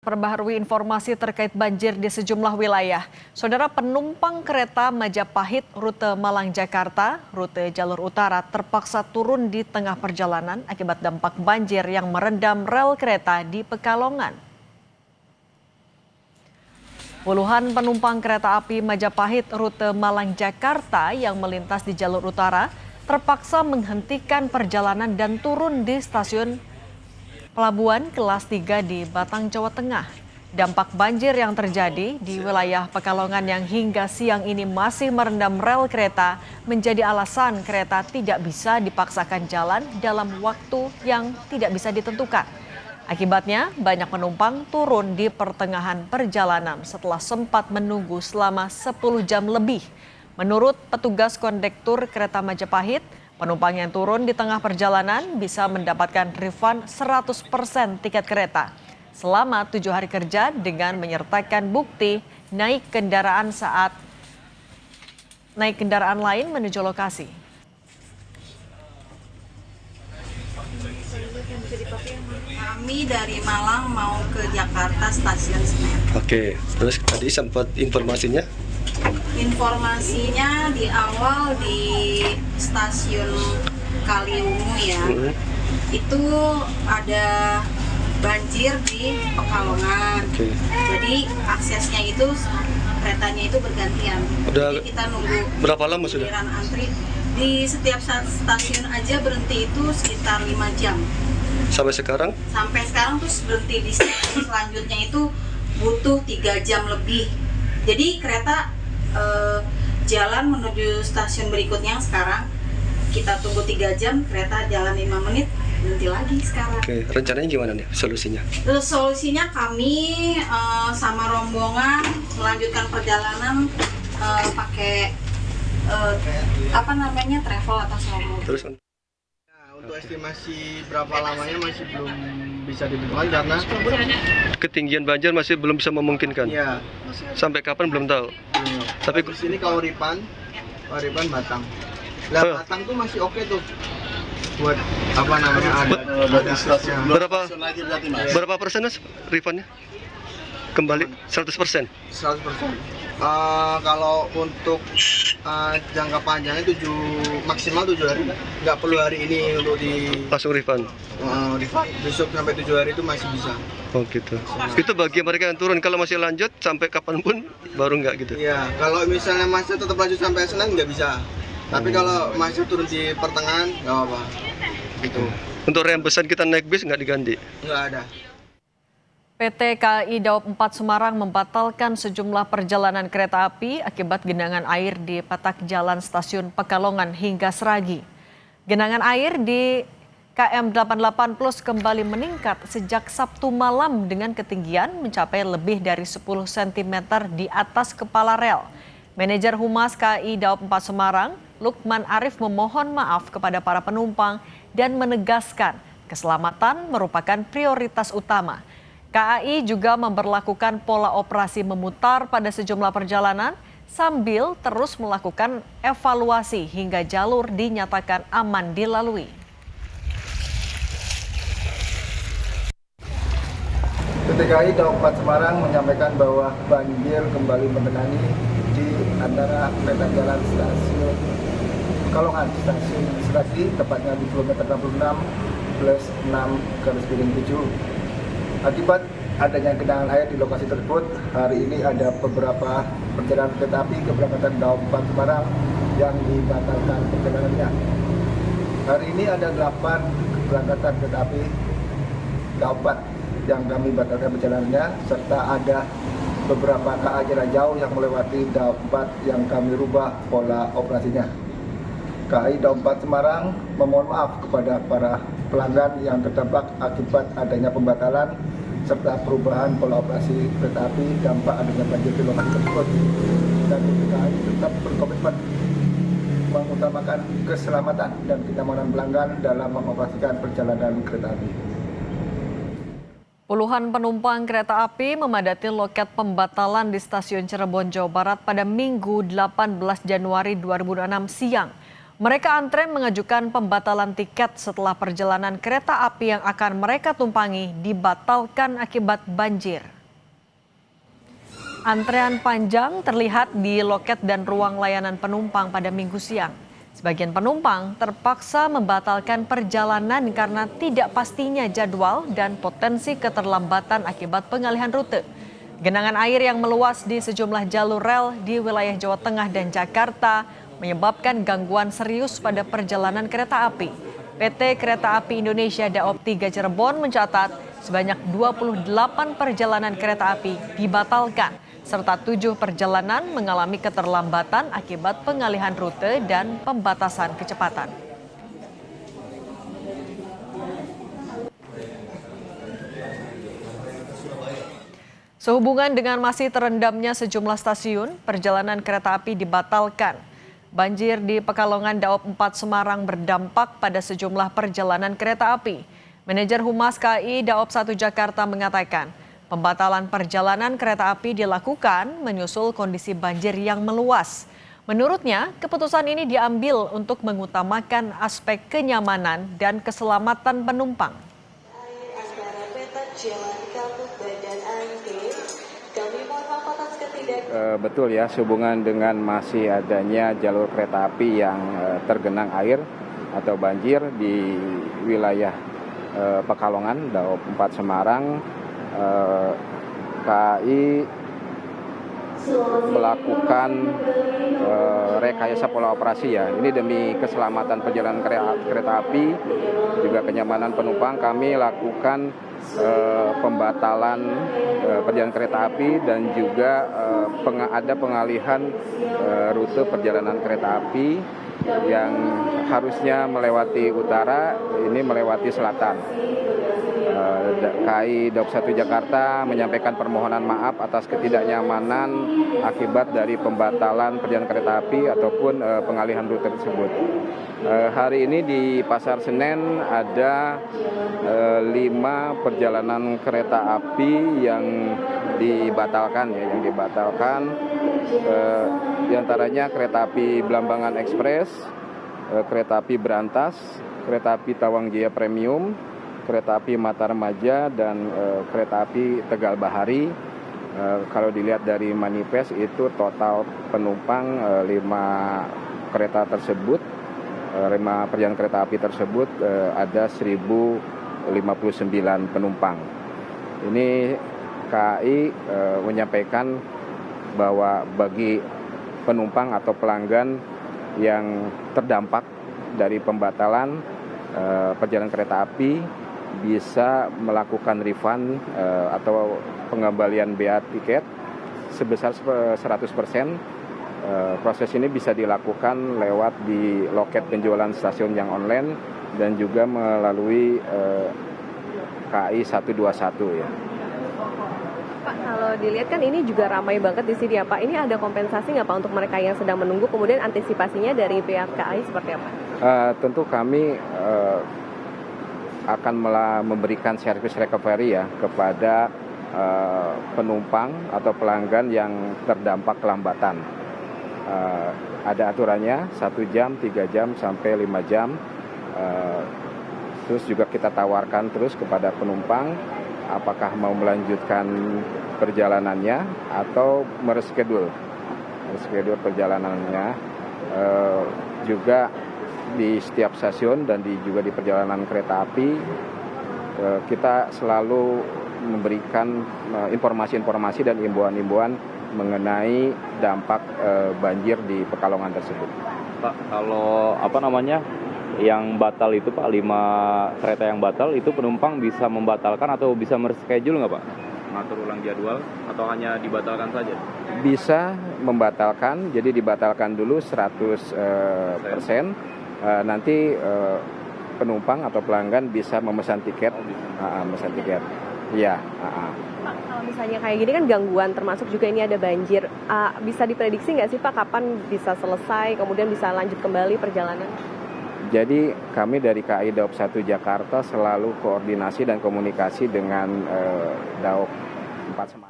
Perbaharui informasi terkait banjir di sejumlah wilayah. Saudara, penumpang kereta Majapahit rute Malang-Jakarta, rute jalur utara terpaksa turun di tengah perjalanan akibat dampak banjir yang merendam rel kereta di Pekalongan. Puluhan penumpang kereta api Majapahit rute Malang-Jakarta yang melintas di jalur utara terpaksa menghentikan perjalanan dan turun di stasiun Pelabuhan kelas 3 di Batang, Jawa Tengah. Dampak banjir yang terjadi di wilayah Pekalongan yang hingga siang ini masih merendam rel kereta menjadi alasan kereta tidak bisa dipaksakan jalan dalam waktu yang tidak bisa ditentukan. Akibatnya, banyak penumpang turun di pertengahan perjalanan setelah sempat menunggu selama 10 jam lebih. Menurut petugas kondektur kereta Majapahit, penumpang yang turun di tengah perjalanan bisa mendapatkan refund 100% tiket kereta selama 7 hari kerja dengan menyertakan bukti naik kendaraan saat naik kendaraan lain menuju lokasi. Kami dari Malang mau ke Jakarta stasiun Senen. Oke, terus tadi sempat informasinya? Informasinya di awal di stasiun Kaliungu ya, itu ada banjir di Pekalongan. Jadi aksesnya itu keretanya itu bergantian. Jadi kita nunggu berapa lama sudah? Antri di setiap stasiun aja berhenti itu sekitar 5 jam. Sampai sekarang? Sampai sekarang terus berhenti di stasiun selanjutnya itu butuh 3 jam lebih. Jadi kereta jalan menuju stasiun berikutnya sekarang kita tunggu 3 jam, kereta jalan 5 menit, berhenti lagi sekarang. Oke, rencananya gimana nih solusinya? Solusinya kami sama rombongan melanjutkan perjalanan pakai travel atau slow. Terus untuk estimasi berapa lamanya masih belum bisa ditentukan karena ketinggian banjir masih belum bisa memungkinkan. Iya. Sampai kapan belum tahu. Tapi di sini kalau Ripan Batang. Lah Batang tuh masih oke tuh. Buat ada stasiun. Berapa persen Mas refunnya? Kembali 100%. 100%. Kalau untuk jangka panjangnya maksimal 7 hari, nggak perlu hari ini untuk langsung refund. Besok sampai 7 hari itu masih bisa. Oh gitu. Itu bagi mereka yang turun, kalau masih lanjut sampai kapanpun baru nggak gitu? Iya, kalau misalnya masih tetap lanjut sampai Senin nggak bisa. Tapi kalau masih turun di pertengahan nggak apa-apa. Gitu. Untuk reimbursan kita naik bis nggak diganti? Nggak ada. PT KAI Daop 4 Semarang membatalkan sejumlah perjalanan kereta api akibat genangan air di petak jalan stasiun Pekalongan hingga Seragi. Genangan air di KM 88 Plus kembali meningkat sejak Sabtu malam dengan ketinggian mencapai lebih dari 10 cm di atas kepala rel. Manajer Humas KAI Daop 4 Semarang, Lukman Arif memohon maaf kepada para penumpang dan menegaskan keselamatan merupakan prioritas utama. KAI juga memberlakukan pola operasi memutar pada sejumlah perjalanan sambil terus melakukan evaluasi hingga jalur dinyatakan aman dilalui. PT KAI Daop 4 Semarang menyampaikan bahwa banjir kembali mengenangi di antara petak jalan stasiun Pekalongan, stasiun Seragi, tepatnya di kilometer 66 plus 6/7. Akibat adanya genangan air di lokasi tersebut, hari ini ada beberapa perjalanan kereta api keberangkatan Daop 4 Semarang yang dibatalkan perjalanannya. Hari ini ada 8 keberangkatan kereta api Daop 4 yang kami batalkan perjalanannya, serta ada beberapa KA jarak jauh yang melewati Daop 4 yang kami rubah pola operasinya. KAI Daop 4 Semarang memohon maaf kepada para pelanggan yang terdampak akibat adanya pembatalan serta perubahan pola operasi kereta api dampak adanya banjir di lokasi tersebut. Dan KAI tetap berkomitmen mengutamakan keselamatan dan kenyamanan pelanggan dalam mengoperasikan perjalanan kereta api. Puluhan penumpang kereta api memadati loket pembatalan di stasiun Cirebon, Jawa Barat pada Minggu 18 Januari 2006 siang. Mereka antre mengajukan pembatalan tiket setelah perjalanan kereta api yang akan mereka tumpangi dibatalkan akibat banjir. Antrean panjang terlihat di loket dan ruang layanan penumpang pada Minggu siang. Sebagian penumpang terpaksa membatalkan perjalanan karena tidak pastinya jadwal dan potensi keterlambatan akibat pengalihan rute. Genangan air yang meluas di sejumlah jalur rel di wilayah Jawa Tengah dan Jakarta menyebabkan gangguan serius pada perjalanan kereta api. PT Kereta Api Indonesia Daop 3 Cirebon mencatat sebanyak 28 perjalanan kereta api dibatalkan, serta 7 perjalanan mengalami keterlambatan akibat pengalihan rute dan pembatasan kecepatan. Sehubungan dengan masih terendamnya sejumlah stasiun, perjalanan kereta api dibatalkan. Banjir di Pekalongan Daop 4 Semarang berdampak pada sejumlah perjalanan kereta api. Manajer Humas KAI Daop 1 Jakarta mengatakan, pembatalan perjalanan kereta api dilakukan menyusul kondisi banjir yang meluas. Menurutnya, keputusan ini diambil untuk mengutamakan aspek kenyamanan dan keselamatan penumpang. Betul ya, sehubungan dengan masih adanya jalur kereta api yang tergenang air atau banjir di wilayah Pekalongan, Daop 4 Semarang, KAI melakukan rekayasa pola operasi ya. Ini demi keselamatan perjalanan kereta api, juga kenyamanan penumpang. Kami lakukan pembatalan perjalanan kereta api dan juga ada pengalihan rute perjalanan kereta api yang harusnya melewati utara, ini melewati selatan. KAI Daop 1 Jakarta menyampaikan permohonan maaf atas ketidaknyamanan akibat dari pembatalan perjalanan kereta api ataupun pengalihan rute tersebut. Hari ini di Pasar Senen ada 5 perjalanan kereta api yang dibatalkan ya, di antaranya kereta api Blambangan Express, kereta api Berantas, kereta api Tawang Jaya Premium, kereta api Mata Remaja, dan kereta api Tegal Bahari. Kalau dilihat dari manifest itu total penumpang 5 kereta tersebut, 5 perjalanan kereta api tersebut ada 1.059 penumpang. Ini KAI menyampaikan bahwa bagi penumpang atau pelanggan yang terdampak dari pembatalan perjalanan kereta api bisa melakukan refund atau pengembalian bea tiket sebesar 100%. Proses ini bisa dilakukan lewat di loket penjualan stasiun yang online dan juga melalui KAI 121 ya. Pak, kalau dilihat kan ini juga ramai banget di sini ya Pak. Ini ada kompensasi nggak Pak untuk mereka yang sedang menunggu? Kemudian antisipasinya dari pihak KAI seperti apa? Tentu kami akan memberikan servis recovery ya kepada penumpang atau pelanggan yang terdampak kelambatan. Ada aturannya 1 jam, 3 jam, sampai 5 jam. Terus juga kita tawarkan terus kepada penumpang apakah mau melanjutkan perjalanannya atau mereschedule perjalanannya. Juga di setiap stasiun dan juga di perjalanan kereta api kita selalu memberikan informasi-informasi dan imbauan-imbauan mengenai dampak banjir di Pekalongan tersebut. Pak, kalau yang batal itu Pak, 5 kereta yang batal itu penumpang bisa membatalkan atau bisa mereschedule nggak Pak? Mengatur ulang jadwal atau hanya dibatalkan saja? Bisa membatalkan, jadi dibatalkan dulu 100%. Nanti penumpang atau pelanggan bisa memesan tiket. Memesan tiket. Iya. Pak, kalau misalnya kayak gini kan gangguan, termasuk juga ini ada banjir. Bisa diprediksi nggak sih Pak kapan bisa selesai, kemudian bisa lanjut kembali perjalanan? Jadi kami dari KAI Daop 1 Jakarta selalu koordinasi dan komunikasi dengan Daop 4 Semarang.